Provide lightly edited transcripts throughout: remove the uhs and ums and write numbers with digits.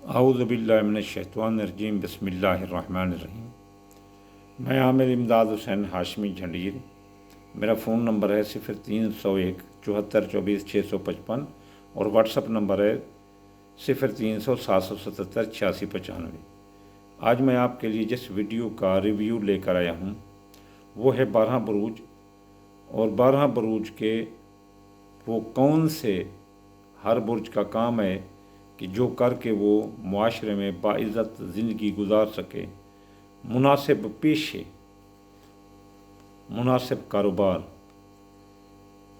आऊज़ु बिल्लाहि मिनश्शैतानिर्रजीम बिस्मिल्लाहिर्रहमानिर्रहीम। मैं आमिर इमदाद हुसैन हाशमी झंडीर। मेरा फ़ोन नंबर है 0301 74 24 655 और व्हाट्सअप नंबर है 0300 777 86 95। आज मैं आपके लिए जिस वीडियो का रिव्यू लेकर आया हूँ वो है 12 बुरूज, और 12 बुरूज के वो कौन से हर बुर्ज का काम है कि जो करके वो मुआशरे में बाइज़्ज़त ज़िंदगी गुजार सके, मुनासिब पेशे, मुनासिब कारोबार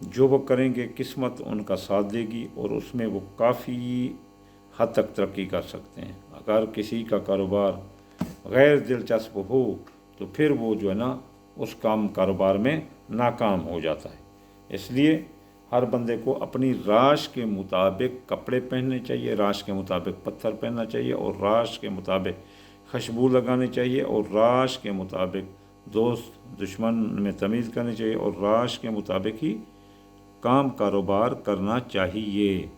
जो वो करेंगे किस्मत उनका साथ देगी और उसमें वो काफ़ी हद तक तरक्की कर सकते हैं। अगर किसी का कारोबार गैर दिलचस्प हो तो फिर वो जो है ना उस कारोबार में नाकाम हो जाता है। इसलिए हर बंदे को अपनी राश के मुताबिक कपड़े पहनने चाहिए, राश के मुताबिक पत्थर पहनना चाहिए और राश के मुताबिक खुशबू लगानी चाहिए और राश के मुताबिक दोस्त दुश्मन में तमीज़ करनी चाहिए और राश के मुताबिक ही कारोबार करना चाहिए।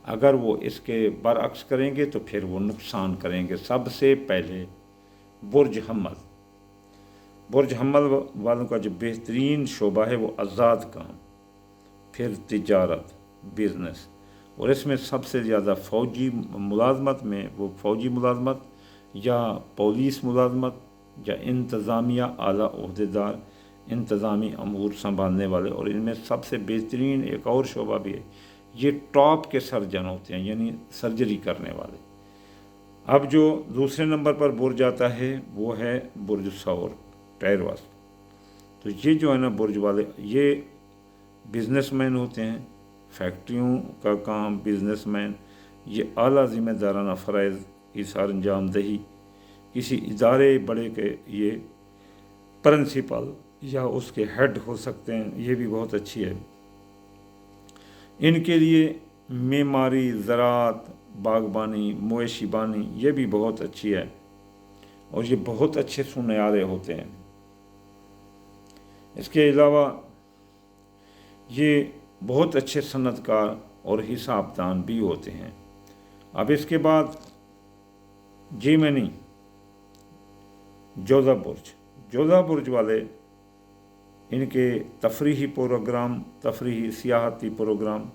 अगर वो इसके बरअक्स करेंगे तो फिर वो नुकसान करेंगे। सबसे पहले बुर्ज हम्मल वालों का जो बेहतरीन शोबा है वो आज़ाद काम, फिर तिजारत बिज़नेस, और इसमें सबसे ज़्यादा फ़ौजी मुलाजमत में वो फ़ौजी मुलाजमत या पुलिस मुलाजमत या इंतज़ामिया आला ओहदेदार इंतज़ामी अमूर संभालने वाले, और इनमें सबसे बेहतरीन एक और शोबा भी है, ये टॉप के सर्जन होते हैं, यानी सर्जरी करने वाले। अब जो दूसरे नंबर पर बुर्ज आता है वो है बुर्ज सौर टैरवास। तो ये जो है ना बुर्ज वाले ये बिज़नेसमैन होते हैं, फैक्ट्रियों का काम बिज़नेसमैन, ये आला ज़िम्मेदाराना फ़राइज़ की सर अंजाम दही, किसी इदारे बड़े के ये प्रिंसिपल या उसके हेड हो सकते हैं, ये भी बहुत अच्छी है। इनके लिए मेमारी, ज़राअत, बागबानी, मवेशी बानी ये भी बहुत अच्छी है और ये बहुत अच्छे सुनयारे होते हैं। इसके अलावा ये बहुत अच्छे सनतकार और हिसाबदान भी होते हैं। अब इसके बाद जेमनी जोधा बुर्ज वाले, इनके तफरीही प्रोग्राम, तफरीही सियाहती प्रोग्राम,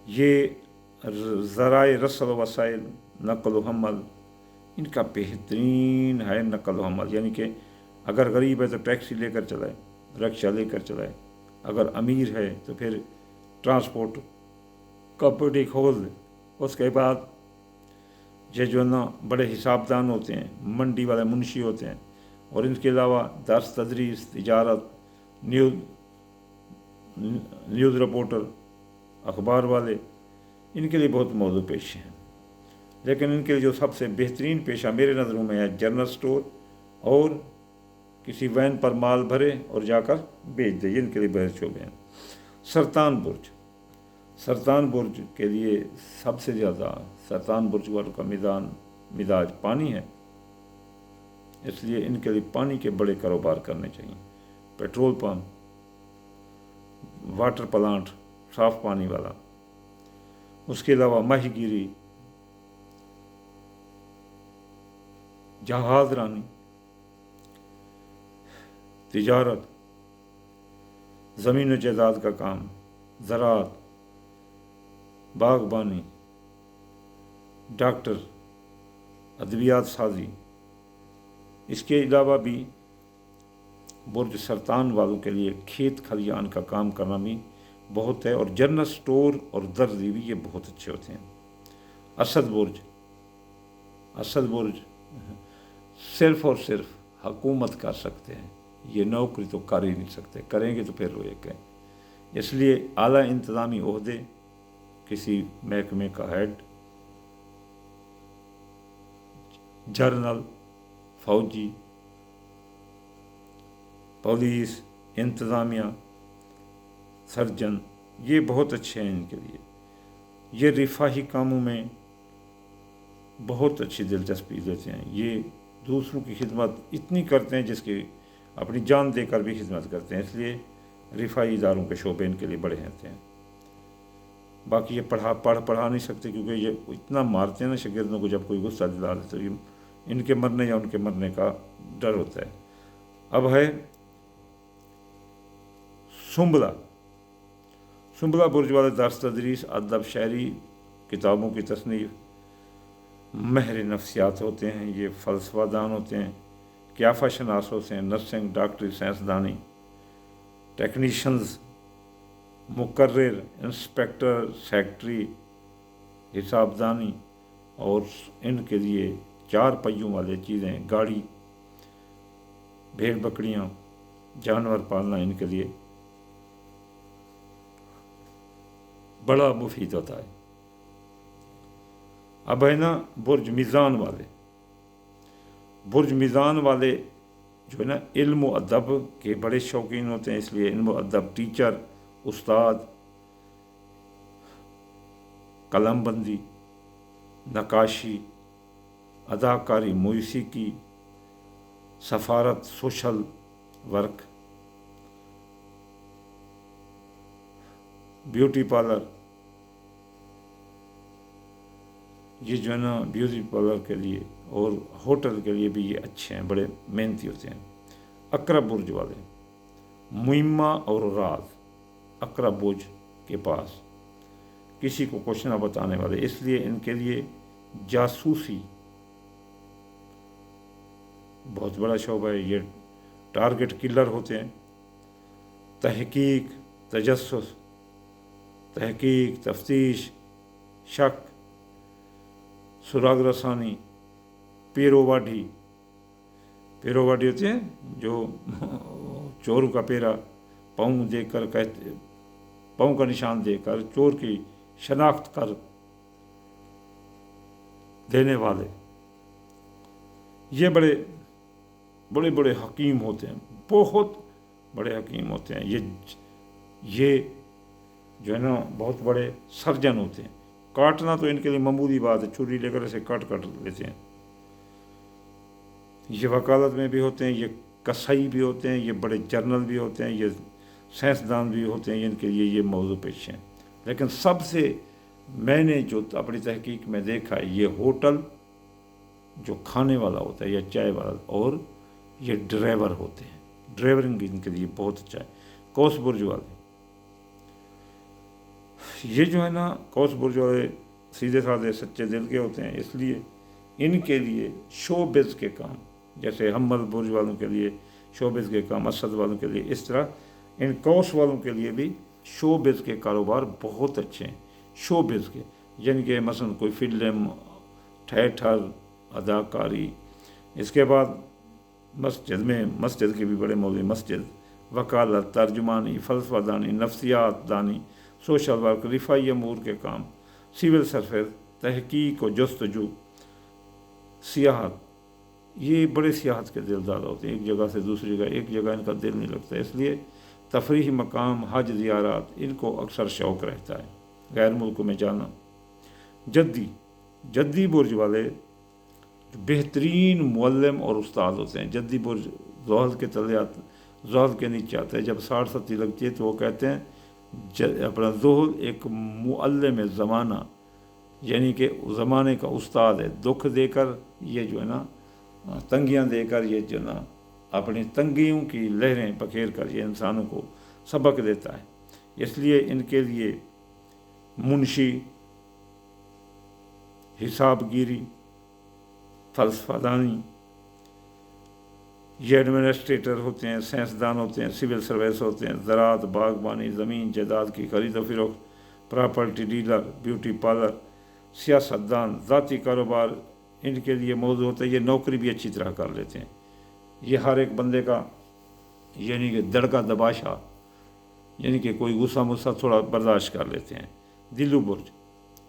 ये ज़राए रसल वसाइल नकल हमल इनका बेहतरीन है। नकल हमल यानी कि अगर गरीब है तो टैक्सी लेकर चलाए, रिक्शा लेकर चलाए, अगर अमीर है तो फिर ट्रांसपोर्ट कंपनी खोल दे। उसके बाद ये जो ना बड़े हिसाबदान होते हैं, मंडी वाले मुंशी होते हैं, और इनके अलावा दर्स तदरीस, तिजारत, न्यूज़ रिपोर्टर, अखबार वाले, इनके लिए बहुत मौजू पेश हैं। लेकिन इनके लिए जो सबसे बेहतरीन पेशा मेरे नज़रों में है जनरल स्टोर, और किसी वैन पर माल भरे और जाकर बेच दे, इनके लिए बेहद शोबे हैं। सरतान बुर्ज के लिए सबसे ज़्यादा सरतान बुर्ज वालों का मिजाज पानी है, इसलिए इनके लिए पानी के बड़े कारोबार करने चाहिए। पेट्रोल पंप, वाटर प्लांट, साफ पानी वाला, उसके अलावा माहीगीरी, जहाज रानी, तिजारत, ज़मीन जायदाद का काम, ज़राअत, बागबानी, डॉक्टर, अद्वियात साजी। इसके अलावा भी बुर्ज सरतान वालों के लिए खेत खलियान का काम करना भी बहुत है, और जनरल स्टोर और दर्जी भी ये बहुत अच्छे होते हैं। असद बुर्ज सिर्फ़ और सिर्फ हुकूमत कर सकते हैं, ये नौकरी तो कर ही नहीं सकते, करेंगे तो फिर रोए कहें। इसलिए आला इंतज़ामी ओहदे, किसी महकमे का हेड, जर्नल, फ़ौजी, पुलिस, इंतज़ामिया, सर्जन, ये बहुत अच्छे हैं। इनके लिए ये रिफाही कामों में बहुत अच्छी दिलचस्पी लेते हैं। ये दूसरों की खिदमत इतनी करते हैं जिसकी अपनी जान देकर भी खिदमत करते हैं, इसलिए रिफाई इदारों के शोबे इनके लिए बड़े होते हैं। बाकी ये पढ़ा नहीं सकते, क्योंकि ये इतना मारते हैं ना शागिर्दों को, जब कोई गुस्सा दिला दे तो ये इनके मरने या उनके मरने का डर होता है। अब है सुंबला। सुंबला बुर्ज वाले दर्स तदरीस, अदब, शायरी, किताबों की तसनीफ, महर नफ्सियात होते हैं, ये फ़लसफ़ादान होते हैं, क़ियाफ़ा शनास होते हैं, नर्सिंग, डॉक्टरी, साइंसदानी, टेक्नीशंस, मुकर्रिर, इंस्पेक्टर, सेक्रेटरी, हिसाबदानी, और इनके लिए 4 पहियों वाले चीज़ें, गाड़ी, भेड़ बकरियाँ, जानवर पालना इनके लिए बड़ा मुफीद होता है। अब है ना बुर्ज मीज़ान वाले। बुर्ज मीज़ान वाले जो है ना इल्म व अदब के बड़े शौकीन होते हैं, इसलिए इल्म व अदब, टीचर, उस्ताद, कलमबंदी, नक्काशी, अदाकारी, मौसीकी, सफारत, सोशल वर्क, ब्यूटी पार्लर, ये जो है ना ब्यूटी पार्लर के लिए और होटल के लिए भी ये अच्छे हैं, बड़े मेहनती होते हैं। अकरब बुर्ज वाले, मुहिम्मा और राज, अकरब बुर्ज के पास किसी को कुछ ना बताने वाले, इसलिए इनके लिए जासूसी बहुत बड़ा शौबा है। ये टारगेट किलर होते हैं। तहकीक, तजस्सुस, तहकीक, तफ्तीश, शक, सुराग रसानी, पेरोवाडी। पेरोवाडी होते हैं जो चोर का पेरा पाँव देकर कहते, पाँव का निशान देकर चोर की शनाख्त कर देने वाले, ये बड़े बड़े बड़े हकीम होते हैं, बहुत बड़े हकीम होते हैं। ये जो है ना बहुत बड़े सर्जन होते हैं। काटना तो इनके लिए मामूली बात है, छुरी लेकर ऐसे काट लेते हैं। ये वकालत में भी होते हैं, ये कसाई भी होते हैं, ये बड़े जर्नल भी होते हैं, ये साइंसदान भी होते हैं, इनके लिए ये मौजू पेश हैं। लेकिन सबसे मैंने जो अपनी तहकीक में देखा है, ये होटल जो खाने वाला होता है या चाय वाला, और ये ड्राइवर होते हैं, ड्राइवरिंग इनके लिए बहुत अच्छा है। कौस बुर्ज वाले, ये जो है ना कौस बुर्ज वाले सीधे साधे सच्चे दिल के होते हैं, इसलिए इनके लिए शोबिज़ के काम, जैसे हम्मल बुर्ज वालों के लिए शोबिज़ के काम, असद वालों के लिए, इस तरह इन कौस वालों के लिए भी शोबिज़ के कारोबार बहुत अच्छे हैं। शोबिज़ के यानी कि मसलन कोई फिल्म, थिएटर, अदाकारी, इसके बाद मस्जिद में, मस्जिद के भी बड़े मौलवी, मस्जिद, वकालत, तर्जुमानी, फ़लसफ़ादानी, नफ्सियात दानी, सोशल वर्क, रिफाई अमूर के काम, सिविल सर्विस, तहकीक और जस्तजू, सियाहत, ये बड़े सियाहत के दिलदार होते हैं। एक जगह से दूसरी जगह, एक जगह इनका दिल नहीं लगता, इसलिए तफरीही मकाम, हज, ज़ियारत, इनको अक्सर शौक़ रहता है, गैर मुल्कों में जाना। जद्दी बुर्ज वाले बेहतरीन मुअल्लिम और उस्ताद होते हैं। जद्दी बुर्ज ज़ोहल के तले आते, ज़ोहल के नीचे आता है। जब 60-70 लगती है तो वो कहते हैं अपना ज़ोहल एक मुअल्लिम ज़माना, यानी कि ज़माने का उस्ताद है। दुख देकर ये जो है ना, तंगियाँ देकर ये जो ना अपनी तंगियों की लहरें बखेर कर ये इंसानों को सबक देता है। इसलिए इनके लिए मुंशी, हिसाबगिरी, फ़लसफ़ादानी, ये एडमिनिस्ट्रेटर होते हैं, साइंसदान होते हैं, सिविल सर्विस होते हैं, ज़राअत, बागबानी, ज़मीन जायदाद की खरीद व फरोख्त, प्रॉपर्टी डीलर, ब्यूटी पार्लर, सियासतदान, ज़ाती कारोबार इनके लिए मौजूद होता है। ये नौकरी भी अच्छी तरह कर लेते हैं। ये हर एक बंदे का यानी कि दड़का दबाशा, यानी कि कोई गुस्सा मुस्सा थोड़ा बर्दाश्त कर लेते हैं। दिल्लू बुर्ज,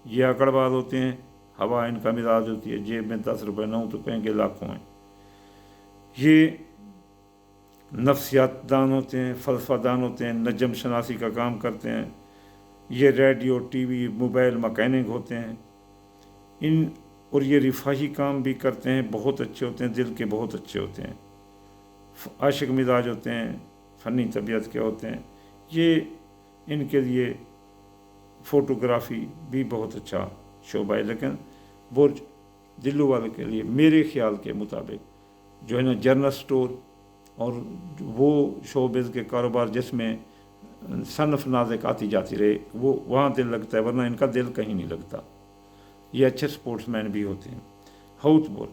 ये अकड़बाज होते हैं, हवा इनका मिजाज होती है, जेब में 10 रुपये न हो तो कहेंगे लाखों हैं। ये नफ्सियातदान होते हैं, फ़लसफ़ादान होते हैं, नजम शनासी का काम करते हैं। ये रेडियो, टीवी, मोबाइल मैकेनिक होते हैं। और ये रिफाही काम भी करते हैं, बहुत अच्छे होते हैं, दिल के बहुत अच्छे होते हैं, आशिक मिजाज होते हैं, फ़नी तबीयत के होते हैं। ये इनके लिए फ़ोटोग्राफ़ी भी बहुत अच्छा शोबा है। लेकिन बुर्ज दिल्ली वाले के लिए मेरे ख्याल के मुताबिक जो है ना जनरल स्टोर और वो शोबिज़ के कारोबार जिसमें सनफ नाज़िक आती जाती रहे, वो वहाँ दिल लगता है, वरना इनका दिल कहीं नहीं लगता। ये अच्छे स्पोर्ट्समैन भी होते हैं। हाउस बोट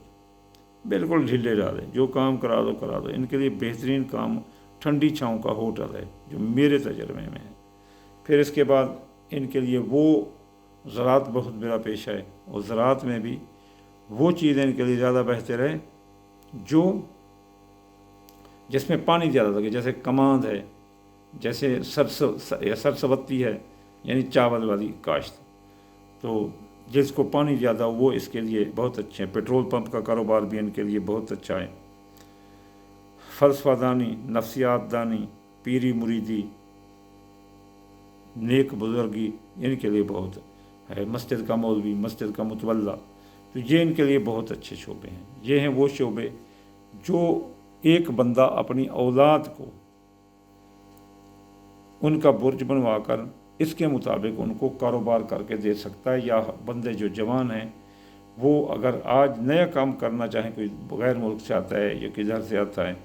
बिल्कुल ढीले डाले, जो काम करा दो। इनके लिए बेहतरीन काम ठंडी छाँव का होटल है जो मेरे तजर्बे में है। फिर इसके बाद इनके लिए वो ज़राअत बहुत बड़ा पेशा है, और ज़राअत में भी वो चीज़ें इनके लिए ज़्यादा बेहतर है जो जिसमें पानी ज़्यादा लगे, जैसे कमांद है, जैसे सरसवती है, यानी चावल वाली काश्त, तो जिसको पानी ज़्यादा वो इसके लिए बहुत अच्छे हैं। पेट्रोल पंप का कारोबार भी इनके लिए बहुत अच्छा है। फ़लसफ़ा दानी, नफ्सियात दानी, पीरी मुरीदी, नेक बुजुर्गी इनके लिए बहुत है। मस्जिद का मौलवी, मस्जिद का मुतवल्ला, तो ये इनके लिए बहुत अच्छे शोबे हैं। ये हैं वो शोबे जो एक बंदा अपनी औलाद को उनका बुर्ज बनवा कर इसके मुताबिक उनको कारोबार करके दे सकता है। या बंदे जो जवान हैं वो अगर आज नया काम करना चाहें, कोई गैर मुल्क से आता है या किधर से आता है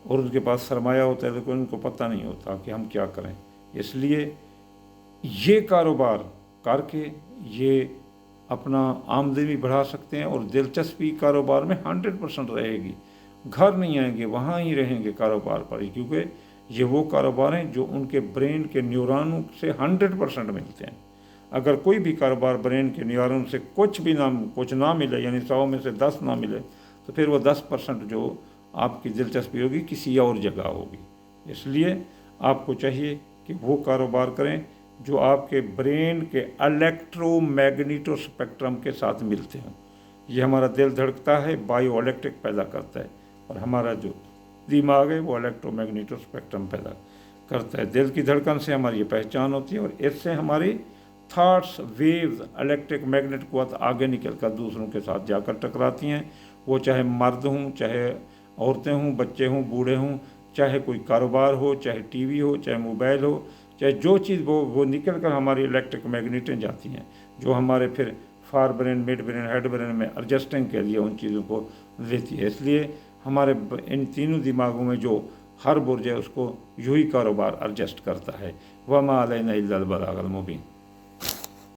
और उनके पास सरमाया होता है, लेकिन उनको पता नहीं होता कि हम क्या करें, इसलिए ये कारोबार करके ये अपना आमदनी भी बढ़ा सकते हैं। और दिलचस्पी कारोबार में 100% रहेगी। घर नहीं आएंगे, वहाँ ही रहेंगे कारोबार पर ही, क्योंकि ये वो कारोबार हैं जो उनके ब्रेन के न्यूरॉनों से 100% मिलते हैं। अगर कोई भी कारोबार ब्रेन के न्यूरॉन से कुछ ना मिले, यानी 100 में से 10 ना मिले, तो फिर वो 10% जो आपकी दिलचस्पी होगी किसी और जगह होगी। इसलिए आपको चाहिए कि वो कारोबार करें जो आपके ब्रेन के इलेक्ट्रोमैग्नेटो स्पेक्ट्रम के साथ मिलते हों। ये हमारा दिल धड़कता है, बायो इलेक्ट्रिक पैदा करता है, और हमारा जो दिमाग है वो इलेक्ट्रोमैग्नेटो स्पेक्ट्रम पैदा करता है। दिल की धड़कन से हमारी ये पहचान होती है, और इससे हमारी थाट्स, वेव्स, इलेक्ट्रिक मैग्नेट कुव्वत आगे निकल कर दूसरों के साथ जाकर टकराती हैं। वो चाहे मर्द हों, चाहे औरतें हों, बच्चे हों, बूढ़े हों, चाहे कोई कारोबार हो, चाहे टीवी हो, चाहे मोबाइल हो, चाहे जो चीज़ वो निकल कर हमारी इलेक्ट्रिक मैग्नेटें जाती हैं, जो हमारे फिर forebrain, midbrain, head brain में एडजस्टिंग के लिए उन चीज़ों को लेती है। इसलिए हमारे इन तीनों दिमागों में जो हर बुर्ज है उसको यूँ ही कारोबार एडजस्ट करता है। वमा अलैना इल्लल बलागुल मुबीन।